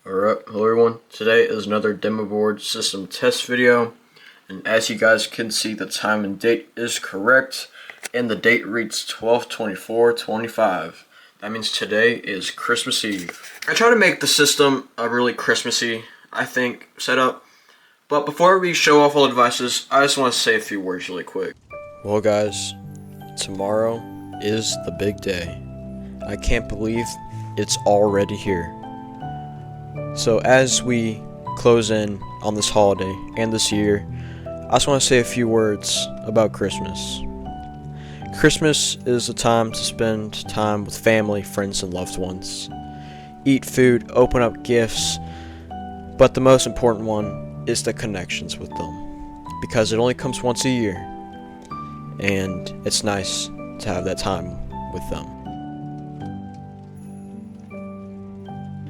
Alright, hello everyone. Today is another demo board system test video, and as you guys can see, the time and date is correct, and the date reads 12/24/25. That means today is Christmas Eve. I try to make the system a really Christmassy, I think, setup, but before we show off all the devices, I just want to say a few words really quick. Well guys, tomorrow is the big day. I can't believe it's already here. So as we close in on this holiday and this year, I just want to say a few words about Christmas. Christmas is a time to spend time with family, friends, and loved ones. Eat food, open up gifts, but the most important one is the connections with them. Because it only comes once a year, and it's nice to have that time with them.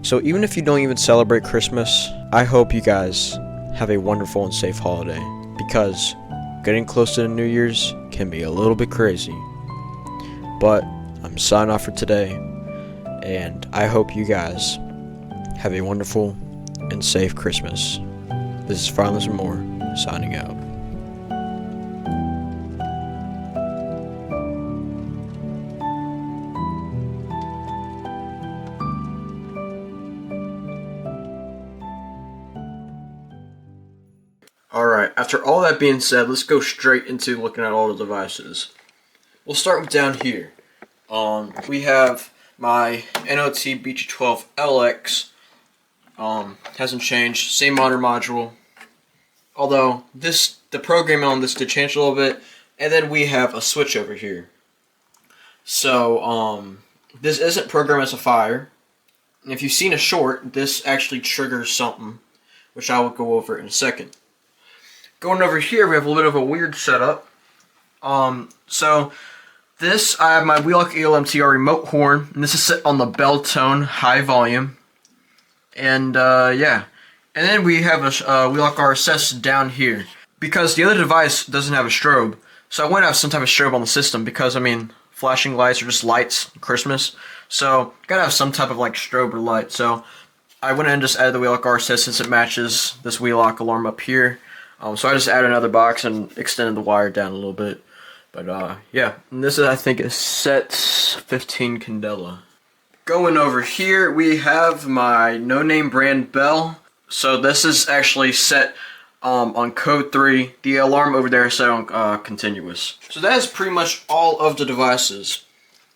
So even if you don't even celebrate Christmas, I hope you guys have a wonderful and safe holiday, because getting close to the New Year's can be a little bit crazy. But I'm signing off for today, and I hope you guys have a wonderful and safe Christmas. This is Farmers and More, signing out. Alright, after all that being said, let's go straight into looking at all the devices. We'll start with down here. We have my NOT BG12LX. Hasn't changed, same monitor module. Although the programming on this did change a little bit, and then we have a switch over here. So this isn't programmed as a fire. And if you've seen a short, this actually triggers something, which I will go over in a second. Going over here, we have a little bit of a weird setup. So this, I have my Wheelock ELMTR remote horn, and this is set on the bell tone, high volume. And yeah. And then we have a Wheelock RSS down here. Because the other device doesn't have a strobe, so I want to have some type of strobe on the system, because, I mean, flashing lights are just lights, Christmas. So, gotta have some type of, like, strobe or light. So, I went ahead and just added the Wheelock RSS since it matches this Wheelock alarm up here. So I just added another box and extended the wire down a little bit. But yeah, and this is, I think, is set 15 Candela. Going over here, we have my no-name brand bell. So this is actually set on code 3. The alarm over there is set on continuous. So that is pretty much all of the devices.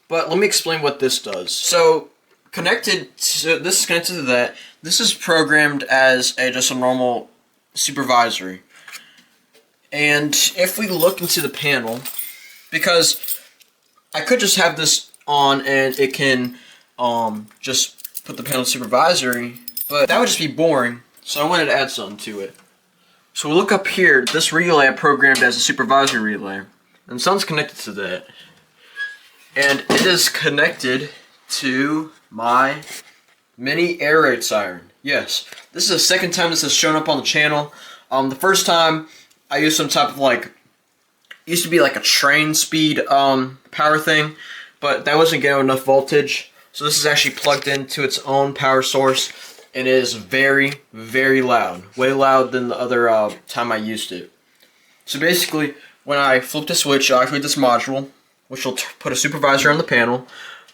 But let me explain what this does. So this is connected to that. This is programmed as just a normal supervisory. And if we look into the panel, because I could just have this on and it can just put the panel supervisory, but that would just be boring, so I wanted to add something to it. So we look up here, this relay I programmed as a supervisory relay, and something's connected to that. And it is connected to my mini air raid siren. Yes, this is the second time this has shown up on the channel. The first time I used some type of it used to be like a train speed power thing, but that wasn't getting enough voltage. So this is actually plugged into its own power source, and it is very, very loud. Way louder than the other time I used it. So basically, when I flip the switch, I'll activate this module, which will put a supervisor on the panel,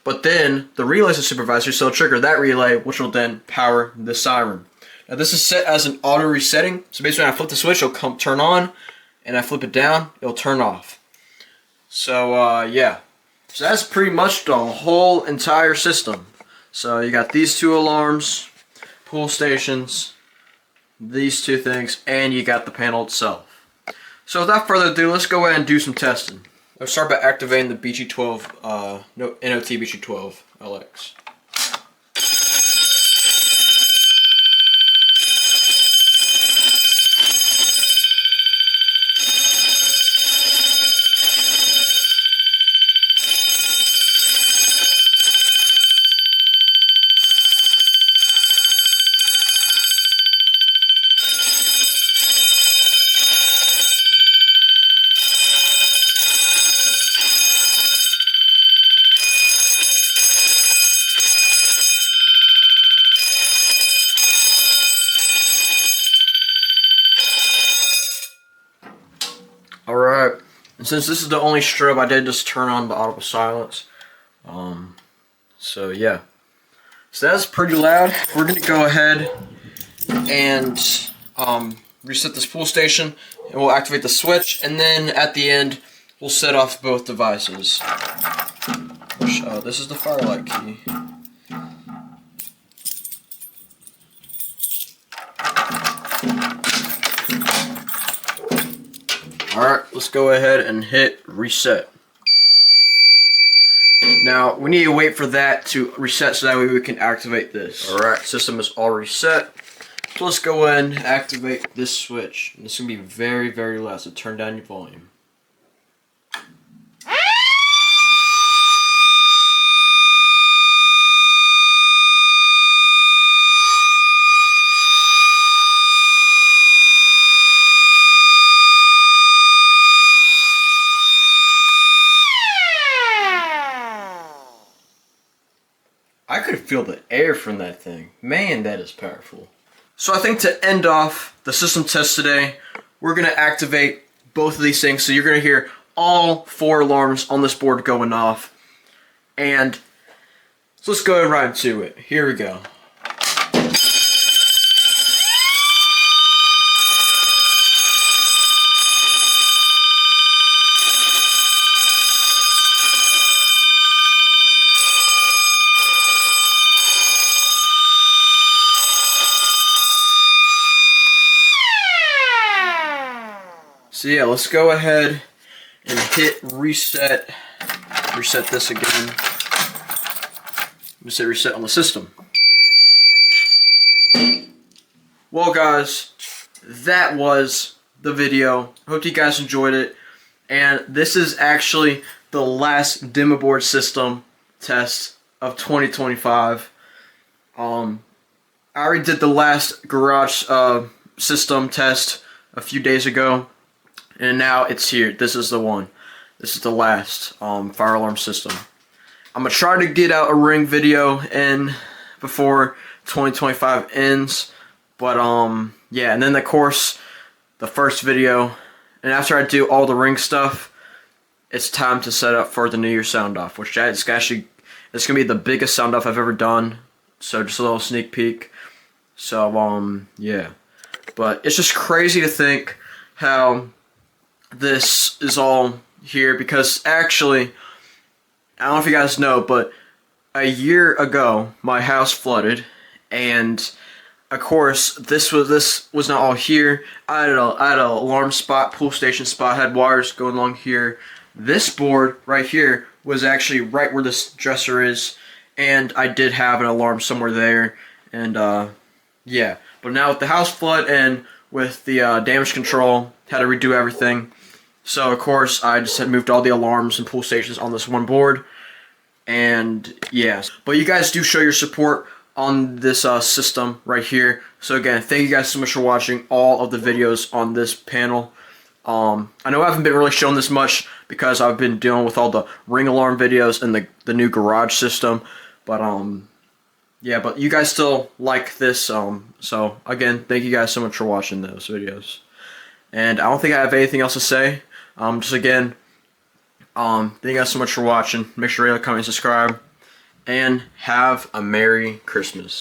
but then the relay is a supervisor, so it'll trigger that relay, which will then power the siren. Now this is set as an auto resetting, so basically when I flip the switch, it'll turn on, and I flip it down, it'll turn off. So yeah, so that's pretty much the whole entire system. So you got these two alarms, pool stations, these two things, and you got the panel itself. So without further ado, let's go ahead and do some testing. Let's start by activating the BG12, NOT BG12 LX. And since this is the only strobe, I did just turn on the audible silence. So yeah. So that's pretty loud. We're gonna go ahead and reset this pull station, and we'll activate the switch, and then at the end we'll set off both devices. Which, this is the Firelight key. Alright, let's go ahead and hit reset. Now, we need to wait for that to reset so that way we can activate this. Alright, system is all reset. So let's go ahead and activate this switch. And this is going to be very, very loud, so turn down your volume. I could feel the air from that thing. Man, that is powerful. So I think to end off the system test today, we're going to activate both of these things. So you're going to hear all 4 alarms on this board going off. And so let's go ahead and right into it. Here we go. So yeah, let's go ahead and hit reset. Reset this again. Let's hit reset on the system. Well guys, that was the video. I hope you guys enjoyed it. And this is actually the last demo board system test of 2025. I already did the last garage system test a few days ago. And now it's here. This is the one. This is the last fire alarm system. I'm going to try to get out a ring video in before 2025 ends. But yeah, and then of course the first video. And after I do all the ring stuff, it's time to set up for the New Year sound off. Which it's going to be the biggest sound off I've ever done. So just a little sneak peek. So yeah. But it's just crazy to think how this is all here, because actually, I don't know if you guys know, but a year ago my house flooded, and of course this was not all here. I had an alarm spot, pull station spot, had wires going along here. This board right here was actually right where this dresser is, and I did have an alarm somewhere there. And yeah, but now with the house flood and with the damage control, had to redo everything. So of course I just had moved all the alarms and pull stations on this one board. And yeah, but you guys do show your support on this system right here. So again, thank you guys so much for watching all of the videos on this panel. I know I haven't been really showing this much because I've been dealing with all the ring alarm videos and the new garage system. But yeah, but you guys still like this. So again, thank you guys so much for watching those videos. And I don't think I have anything else to say. Just again, thank you guys so much for watching. Make sure you like, comment, subscribe, and have a Merry Christmas.